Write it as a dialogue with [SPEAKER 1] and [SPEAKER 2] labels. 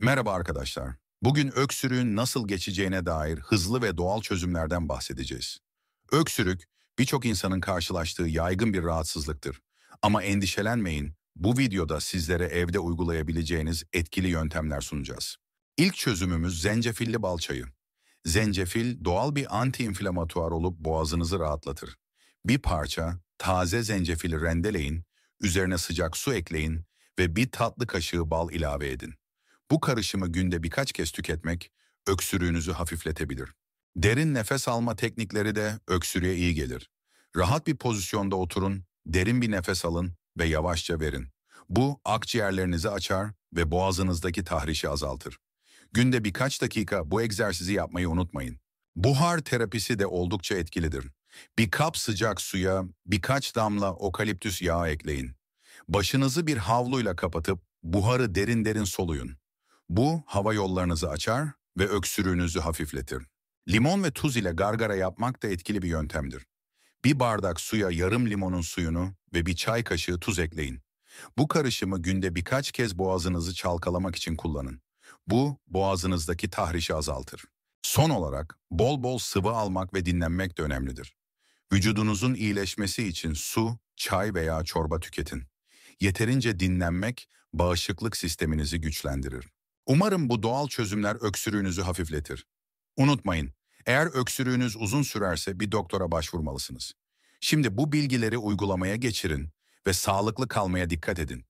[SPEAKER 1] Merhaba arkadaşlar. Bugün öksürüğün nasıl geçeceğine dair hızlı ve doğal çözümlerden bahsedeceğiz. Öksürük, birçok insanın karşılaştığı yaygın bir rahatsızlıktır. Ama endişelenmeyin, bu videoda sizlere evde uygulayabileceğiniz etkili yöntemler sunacağız. İlk çözümümüz zencefilli bal çayı. Zencefil doğal bir anti-inflamatuar olup boğazınızı rahatlatır. Bir parça taze zencefili rendeleyin, üzerine sıcak su ekleyin ve bir tatlı kaşığı bal ilave edin. Bu karışımı günde birkaç kez tüketmek öksürüğünüzü hafifletebilir. Derin nefes alma teknikleri de öksürüğe iyi gelir. Rahat bir pozisyonda oturun, derin bir nefes alın ve yavaşça verin. Bu akciğerlerinizi açar ve boğazınızdaki tahrişi azaltır. Günde birkaç dakika bu egzersizi yapmayı unutmayın. Buhar terapisi de oldukça etkilidir. Bir kap sıcak suya birkaç damla okaliptüs yağı ekleyin. Başınızı bir havluyla kapatıp buharı derin derin soluyun. Bu hava yollarınızı açar ve öksürüğünüzü hafifletir. Limon ve tuz ile gargara yapmak da etkili bir yöntemdir. Bir bardak suya yarım limonun suyunu ve bir çay kaşığı tuz ekleyin. Bu karışımı günde birkaç kez boğazınızı çalkalamak için kullanın. Bu boğazınızdaki tahrişi azaltır. Son olarak bol bol sıvı almak ve dinlenmek de önemlidir. Vücudunuzun iyileşmesi için su, çay veya çorba tüketin. Yeterince dinlenmek bağışıklık sisteminizi güçlendirir. Umarım bu doğal çözümler öksürüğünüzü hafifletir. Unutmayın, eğer öksürüğünüz uzun sürerse bir doktora başvurmalısınız. Şimdi bu bilgileri uygulamaya geçirin ve sağlıklı kalmaya dikkat edin.